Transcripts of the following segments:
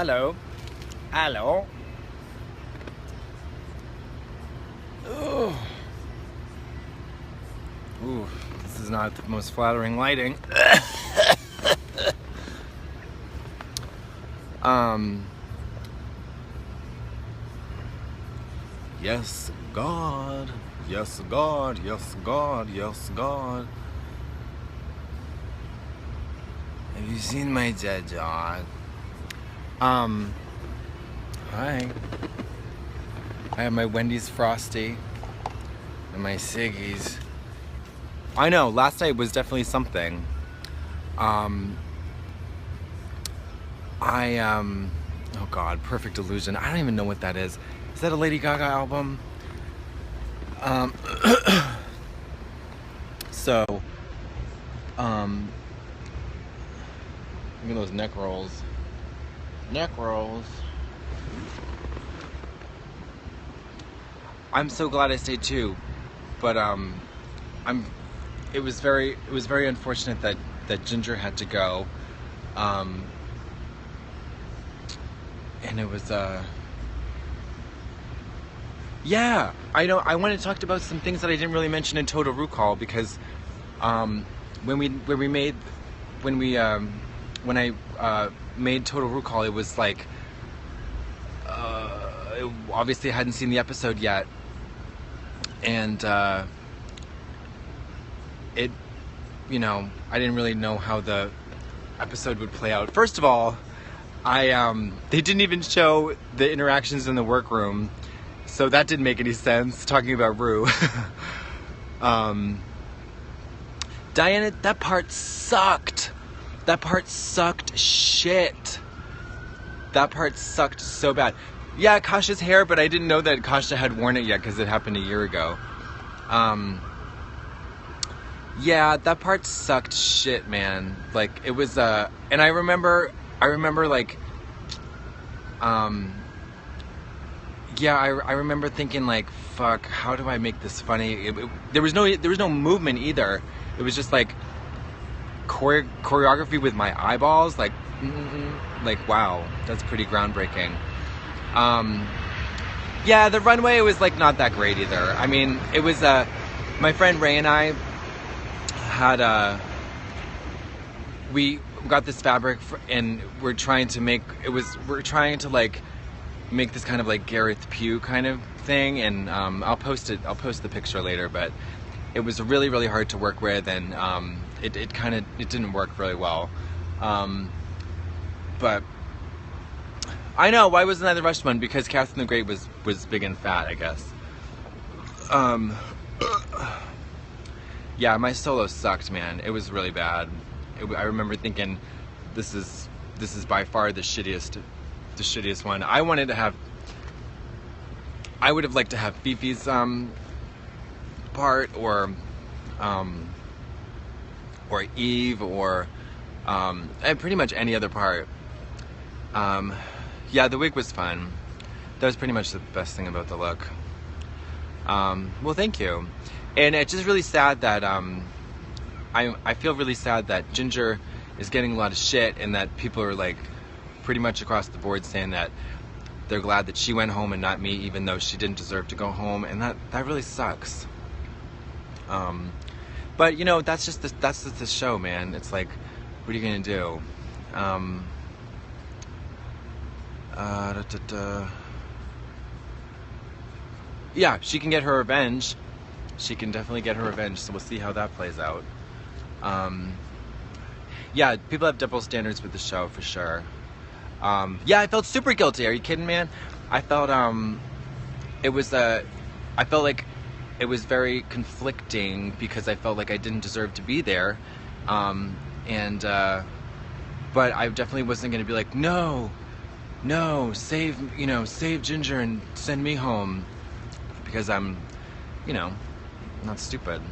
Hello. Hello. Ooh. Ooh, this is not the most flattering lighting. Yes, God. Yes, God. Yes, God. Yes, God. Have you seen my dead dog? Hi. I have my Wendy's Frosty and my Siggies. I know, last night was definitely something. Oh God, Perfect Illusion. I don't even know what that is. Is that a Lady Gaga album? So, look at those neck rolls. Neck rolls. I'm so glad I stayed too, but it was very unfortunate that Ginger had to go, and it was yeah, I know. I wanted to talk about some things that I didn't really mention in Total Recall because when I made Total Recall, it was like obviously I hadn't seen the episode yet, and I didn't really know how the episode would play out. First of all, they didn't even show the interactions in the workroom, so that didn't make any sense, talking about Rue. Diana, that part sucked. That part sucked shit. That part sucked so bad. Yeah, Kasha's hair, but I didn't know that Kasha had worn it yet because it happened a year ago. Yeah, that part sucked shit, man. Like, it was, and I remember like, yeah, I remember thinking like, fuck, how do I make this funny? There was no movement either. It was just like choreography with my eyeballs, like wow, that's pretty groundbreaking. Yeah, the runway was like not that great either. I mean, it was my friend Ray and I had we got this fabric and we're trying to like make this kind of like Gareth Pugh kind of thing, and I'll post the picture later, but it was really, really hard to work with, and it didn't work really well. But I know, why wasn't I the rushed one? Because Catherine the Great was big and fat, I guess. Yeah, my solo sucked, man. It was really bad. I remember thinking, this is by far the shittiest one. I would have liked to have Fifi's part, or Eve, or and pretty much any other part. Yeah, the wig was fun. That was pretty much the best thing about the look. Well, thank you. And it's just really sad that I feel really sad that Ginger is getting a lot of shit, and that people are like pretty much across the board saying that they're glad that she went home and not me, even though she didn't deserve to go home, and that really sucks. But you know, that's just the show, man. It's like, what are you gonna do? Yeah, she can get her revenge. She can definitely get her revenge, so we'll see how that plays out. Yeah, people have double standards with the show, for sure. Yeah, I felt super guilty. Are you kidding, man? I felt, I felt like it was very conflicting, because I felt like I didn't deserve to be there. But I definitely wasn't going to be like, no, save Ginger and send me home, because I'm, not stupid.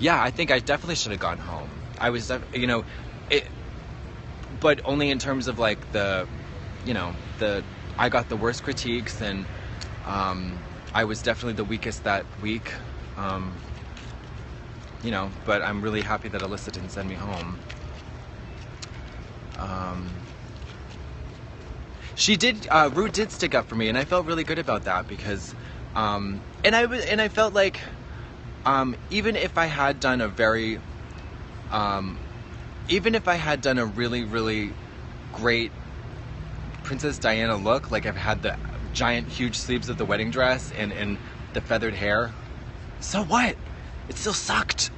Yeah, I think I definitely should have gone home. I was, but only in terms of like I got the worst critiques, and I was definitely the weakest that week. But I'm really happy that Alyssa didn't send me home. She did. Ru did stick up for me, and I felt really good about that because, and I felt like, even if I had done a very, even if I had done a really, really great Princess Diana look, like I've had the giant, huge sleeves of the wedding dress and the feathered hair, so what? It still sucked.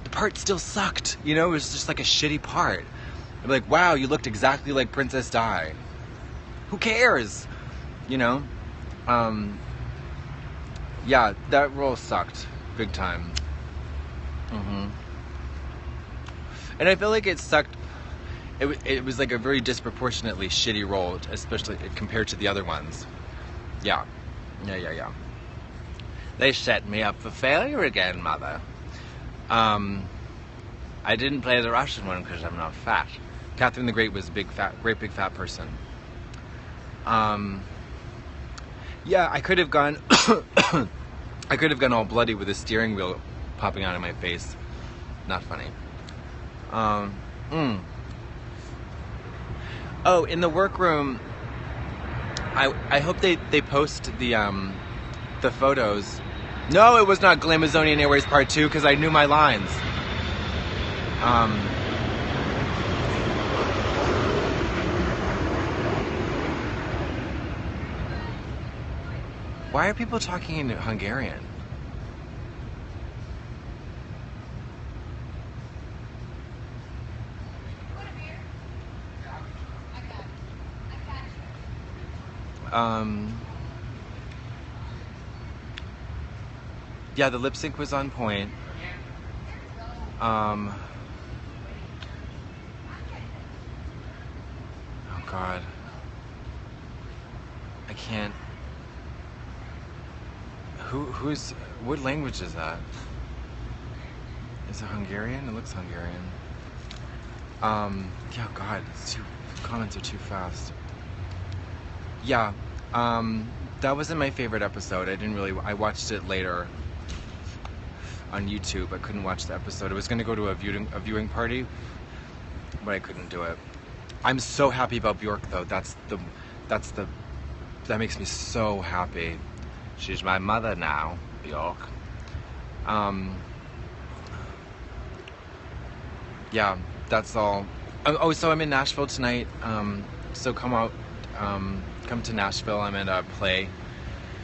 The part still sucked. You know, it was just like a shitty part. I'd be like, wow, you looked exactly like Princess Di. Who cares? You know? Yeah, that role sucked. Big time. And I feel like it sucked. It was like a very disproportionately shitty role, especially compared to the other ones. Yeah. They set me up for failure again, Mother. I didn't play the Russian one because I'm not fat. Catherine the Great was a great big fat person. Yeah, I could have gone I could have gone all bloody with a steering wheel popping out of my face. Not funny. Oh, in the workroom, I hope they post the photos. No, it was not Glamazonian Airways Part 2 because I knew my lines. Why are people talking in Hungarian? Yeah, the lip sync was on point. Oh God. I can't. What language is that? Is it Hungarian? It looks Hungarian. Yeah, God, comments are too fast. Yeah, that wasn't my favorite episode. I watched it later on YouTube. I couldn't watch the episode. I was gonna go to a viewing party, but I couldn't do it. I'm so happy about Bjork though. That makes me so happy. She's my mother now, Bjork. Yeah, that's all. Oh, so I'm in Nashville tonight. So come out, come to Nashville. I'm at a play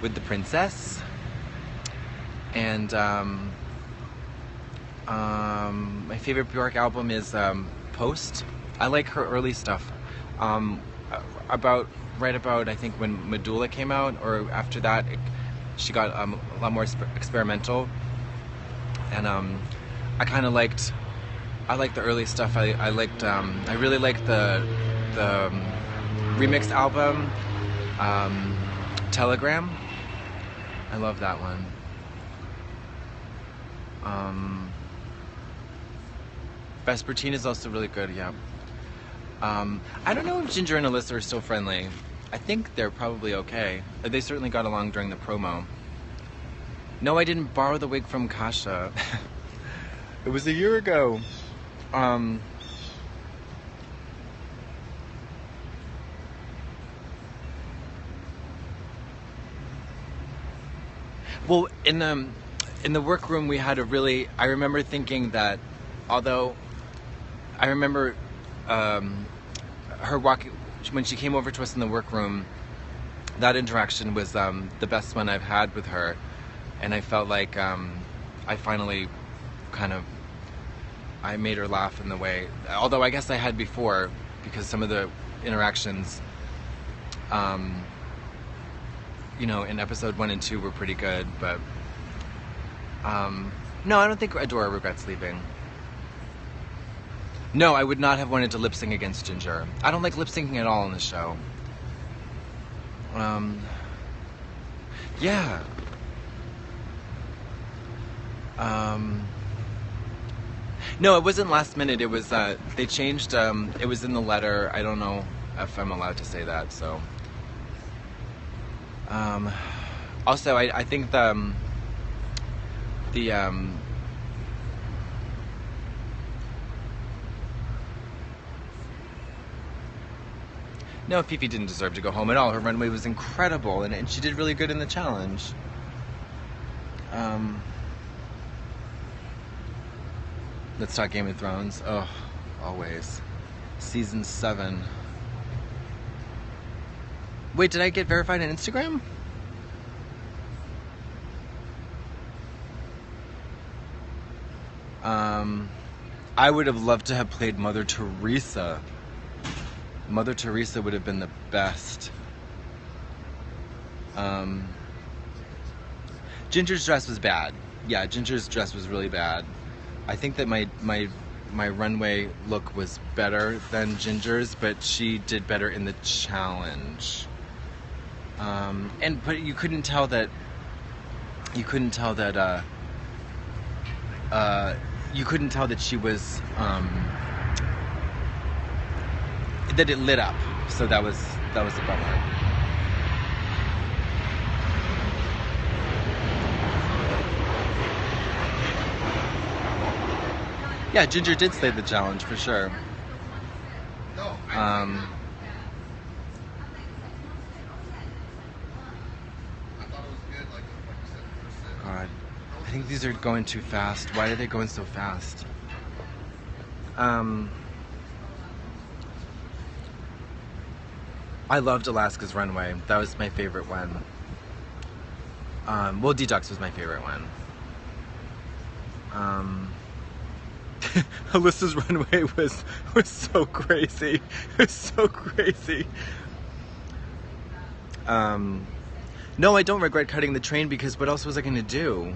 with the princess. And my favorite Bjork album is Post. I like her early stuff. Right about I think when Medulla came out, or after that, she got a lot more experimental. And I liked the early stuff. I really liked the remixed album, Telegram. I love that one. Vespertine is also really good, yeah. I don't know if Ginger and Alyssa are still friendly. I think they're probably okay. They certainly got along during the promo. No, I didn't borrow the wig from Kasha. It was a year ago. Well, in the workroom we had I remember thinking that, although I remember her walking, when she came over to us in the workroom, that interaction was the best one I've had with her, and I felt like I finally I made her laugh in the way, although I guess I had before, because some of the interactions in episode 1 and 2 were pretty good, but no, I don't think Adora regrets leaving. No, I would not have wanted to lip sync against Ginger. I don't like lip syncing at all in the show. Yeah. No, it wasn't last minute. It was they changed. It was in the letter. I don't know if I'm allowed to say that. So. Also, I think the No, Fifi didn't deserve to go home at all. Her runway was incredible, and she did really good in the challenge. Let's talk Game of Thrones. Oh, always. Season 7. Wait, did I get verified on Instagram? I would have loved to have played Mother Teresa. Mother Teresa would have been the best. Ginger's dress was bad. Yeah, Ginger's dress was really bad. I think that my runway look was better than Ginger's, but she did better in the challenge. But you couldn't tell that she was that it lit up. So that was a bummer. Yeah, Ginger did slay the challenge for sure. God, I think these are going too fast. Why are they going so fast? I loved Alaska's runway. That was my favorite one. Well, Detox was my favorite one. Alyssa's runway was so crazy. It was so crazy. No, I don't regret cutting the train because what else was I going to do?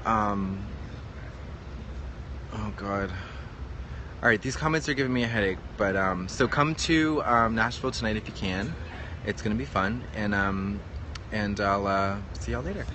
Oh God. Alright, these comments are giving me a headache, but so come to Nashville tonight if you can. It's going to be fun, and I'll see y'all later.